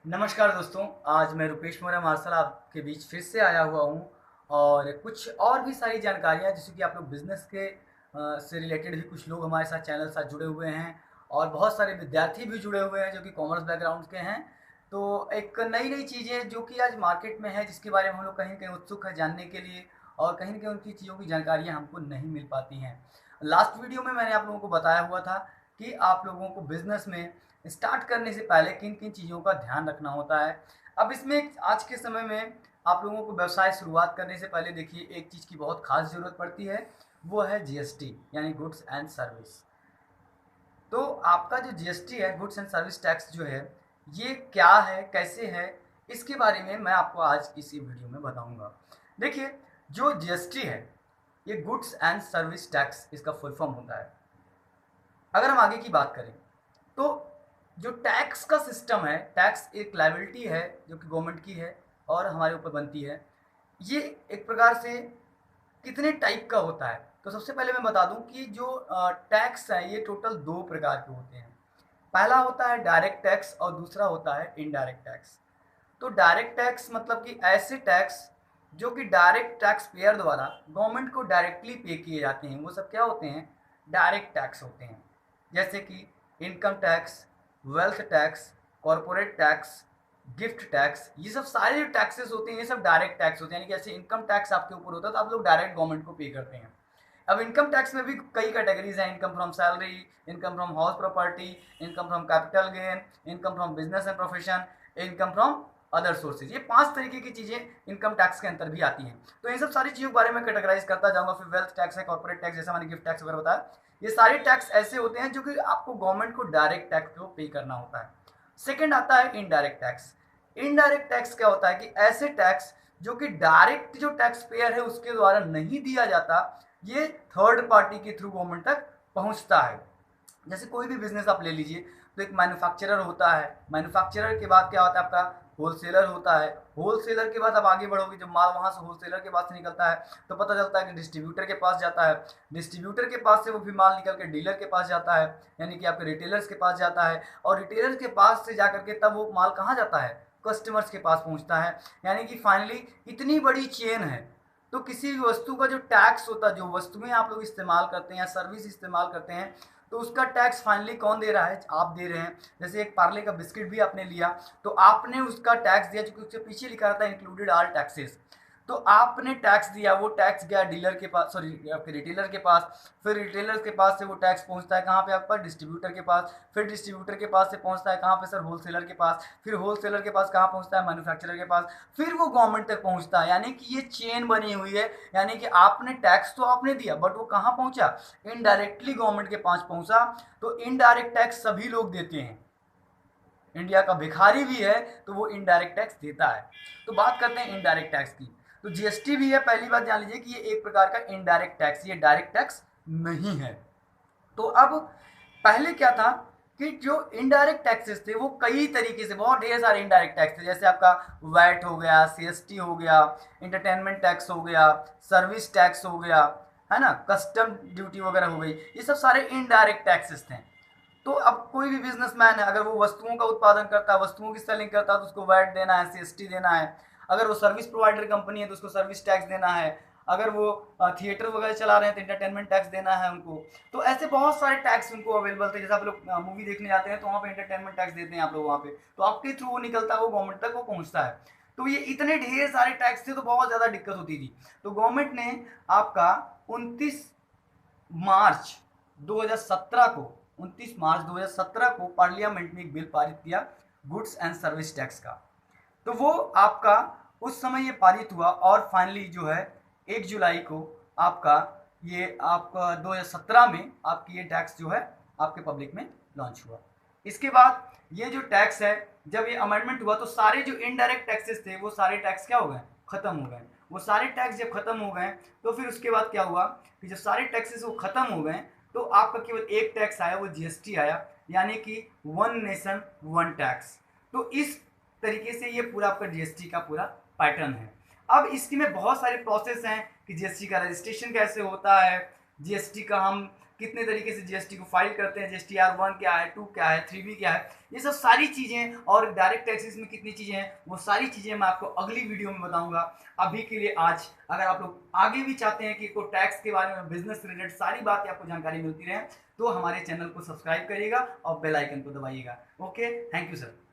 नमस्कार दोस्तों, आज मैं रुपेश मोरा मार्शल आपके बीच फिर से आया हुआ हूँ और कुछ और भी सारी जानकारियाँ जैसे कि आप लोग बिज़नेस के से रिलेटेड भी कुछ लोग हमारे साथ चैनल साथ जुड़े हुए हैं और बहुत सारे विद्यार्थी भी जुड़े हुए हैं जो कि कॉमर्स बैकग्राउंड के हैं। तो एक नई-नई चीज़ें जो कि आज मार्केट में है जिसके बारे में हम लोग कहीं न कहीं उत्सुक हैं जानने के लिए और कहीं न कहीं उनकी चीज़ों की जानकारियाँ हमको नहीं मिल पाती हैं। लास्ट वीडियो में मैंने आप लोगों को बताया हुआ था कि आप लोगों को बिज़नेस में स्टार्ट करने से पहले किन-किन चीज़ों का ध्यान रखना होता है। अब इसमें आज के समय में आप लोगों को व्यवसाय शुरुआत करने से पहले देखिए एक चीज़ की बहुत ख़ास ज़रूरत पड़ती है, वो है जीएसटी यानी गुड्स एंड सर्विस। तो आपका जो जीएसटी है गुड्स एंड सर्विस टैक्स जो है, ये क्या है, कैसे है, इसके बारे में मैं आपको आज इसी वीडियो में बताऊँगा। देखिए, जो जीएसटी है, ये गुड्स एंड सर्विस टैक्स इसका फुल फॉर्म होता है। अगर हम आगे की बात करें तो जो टैक्स का सिस्टम है, टैक्स एक लायबिलिटी है जो कि गवर्नमेंट की है और हमारे ऊपर बनती है। ये एक प्रकार से कितने टाइप का होता है? तो सबसे पहले मैं बता दूं कि जो टैक्स है ये टोटल 2 प्रकार के होते हैं। पहला होता है डायरेक्ट टैक्स और दूसरा होता है इनडायरेक्ट टैक्स। तो डायरेक्ट टैक्स मतलब कि ऐसे टैक्स जो कि डायरेक्ट टैक्स पेयर द्वारा गवर्नमेंट को डायरेक्टली पे किए जाते हैं, वो सब क्या होते हैं? डायरेक्ट टैक्स होते हैं। जैसे कि income tax, wealth tax, corporate tax, gift tax, ये सब सारे जो टैक्सेस होते हैं ये सब डायरेक्ट टैक्स होते हैं। यानी कि जैसे इनकम टैक्स आपके ऊपर होता है तो आप लोग डायरेक्ट गवर्नमेंट को पे करते हैं। अब इनकम टैक्स में भी कई कैटेगरीज हैं, income from salary, income from house property, income from capital gain, income from business and profession, income from other sources. ये 5 तरीके की चीज़ें इनकम टैक्स के अंदर भी आती हैं। तो इन सब सारी चीज़ों के बारे में कैटेगराइज करता जाऊँगा। फिर वेल्थ टैक्स है, कॉर्पोरेट टैक्स, जैसा मैंने गिफ्ट टैक्स वगैरह बताया। ये सारे टैक्स ऐसे होते हैं जो कि आपको गवर्नमेंट को डायरेक्ट टैक्स को पे करना होता है। सेकंड आता है इनडायरेक्ट टैक्स। इनडायरेक्ट टैक्स क्या होता है कि ऐसे टैक्स जो कि डायरेक्ट जो टैक्स पेयर है उसके द्वारा नहीं दिया जाता, ये थर्ड पार्टी के थ्रू गवर्नमेंट तक पहुंचता है। जैसे कोई भी बिजनेस आप ले लीजिए तो एक मैन्युफैक्चरर होता है, मैन्युफैक्चरर के बाद क्या होता है आपका होलसेलर होता है, होलसेलर के बाद आप आगे बढ़ोगे जब माल वहां से होलसेलर के पास से निकलता है तो पता चलता है कि डिस्ट्रीब्यूटर के पास जाता है, डिस्ट्रीब्यूटर के पास से वो भी माल निकल के डीलर के पास जाता है, यानी कि आपके रिटेलर्स के पास जाता है और रिटेलर्स के पास से जाकर के तब वो माल कहाँ जाता है? कस्टमर्स के पास पहुंचता है। यानी कि फाइनली इतनी बड़ी चेन है। तो किसी भी वस्तु का जो टैक्स होता है, जो वस्तुएं आप लोग इस्तेमाल करते हैं या सर्विस इस्तेमाल करते हैं, तो उसका टैक्स फाइनली कौन दे रहा है? आप दे रहे हैं। जैसे एक पार्ले का बिस्किट भी आपने लिया तो आपने उसका टैक्स दिया, क्योंकि उसके पीछे लिखा रहता है इंक्लूडेड ऑल टैक्सेस। तो आपने टैक्स दिया, वो टैक्स गया डीलर के पास, सॉरी आपके रिटेलर के पास, फिर रिटेलर के पास से वो टैक्स पहुंचता है कहाँ पे? आपका डिस्ट्रीब्यूटर के पास, फिर डिस्ट्रीब्यूटर के पास से पहुंचता है कहाँ पे सर? होलसेलर के पास, फिर होलसेलर के पास कहाँ पहुंचता है? मैन्युफैक्चरर के पास, फिर वो गवर्नमेंट तक पहुंचता है। यानी कि ये चेन बनी हुई है। यानी कि आपने टैक्स तो आपने दिया बट वो कहाँ पहुंचा? इनडायरेक्टली गवर्नमेंट के पास पहुंचा। तो इनडायरेक्ट टैक्स सभी लोग देते हैं। इंडिया का भिखारी भी है तो वो इनडायरेक्ट टैक्स देता है। तो बात करते हैं इनडायरेक्ट टैक्स की। तो जीएसटी भी है, पहली बात जान लीजिए कि ये एक प्रकार का इनडायरेक्ट टैक्स, ये डायरेक्ट टैक्स नहीं है। तो अब पहले क्या था कि जो इनडायरेक्ट टैक्सेस थे वो कई तरीके से, बहुत ढेर सारे इनडायरेक्ट टैक्स थे। जैसे आपका वैट हो गया, सीएसटी हो गया, इंटरटेनमेंट टैक्स हो गया, सर्विस टैक्स हो गया, है ना, कस्टम ड्यूटी वगैरह हो गई, ये सब सारे इनडायरेक्ट टैक्सेस थे। तो अब कोई भी बिजनेसमैन है, अगर वो वस्तुओं का उत्पादन करता है, वस्तुओं की सेलिंग करता है, तो उसको वैट देना है, सीएसटी देना है। अगर वो सर्विस प्रोवाइडर कंपनी है तो उसको सर्विस टैक्स देना है। अगर वो थिएटर वगैरह चला रहे हैं तो इंटरटेनमेंट टैक्स देना है उनको। तो ऐसे बहुत सारे टैक्स उनको अवेलेबल थे। जैसे आप लोग मूवी देखने जाते हैं तो वहाँ पे इंटरटेनमेंट टैक्स देते हैं आप लोग वहाँ पे, तो आपके थ्रू वो निकलता है, वो गवर्नमेंट तक वो पहुँचता है। तो ये इतने ढेर सारे टैक्स थे तो बहुत ज़्यादा दिक्कत होती थी। तो गवर्नमेंट ने आपका 29 मार्च 2017 को 29 मार्च 2017 को पार्लियामेंट में एक बिल पारित किया गुड्स एंड सर्विस टैक्स का। तो वो आपका उस समय ये पारित हुआ और फाइनली जो है 1 जुलाई को आपका ये आपका 2017 में आपकी ये टैक्स जो है आपके पब्लिक में लॉन्च हुआ। इसके बाद ये जो टैक्स है, जब ये अमेंडमेंट हुआ तो सारे जो इनडायरेक्ट टैक्सेस थे वो सारे टैक्स क्या हो गए? खत्म हो गए। वो सारे टैक्स जब खत्म हो गए तो फिर उसके बाद क्या हुआ कि जब सारे टैक्सेस वो खत्म हो गए तो आपका केवल एक टैक्स आया, वो जीएसटी आया, यानी कि वन नेशन वन टैक्स। तो इस तरीके से ये पूरा आपका जीएसटी का पूरा पैटर्न है। अब इसकी में बहुत सारे प्रोसेस हैं कि जीएसटी का रजिस्ट्रेशन कैसे होता है, जीएसटी का हम कितने तरीके से जीएसटी को फाइल करते हैं, जीएसटीआर 1 क्या है, 2 क्या है, 3B क्या है, ये सब सारी चीज़ें, और डायरेक्ट टैक्सेस में कितनी चीज़ें हैं, वो सारी चीज़ें मैं आपको अगली वीडियो में बताऊंगा। अभी के लिए आज अगर आप लोग आगे भी चाहते हैं कि कोई टैक्स के बारे में, बिजनेस से रिलेटेड सारी बातें आपको जानकारी मिलती रहे, तो हमारे चैनल को सब्सक्राइब करिएगा और बेल आइकन को दबाइएगा। Okay, thank you sir.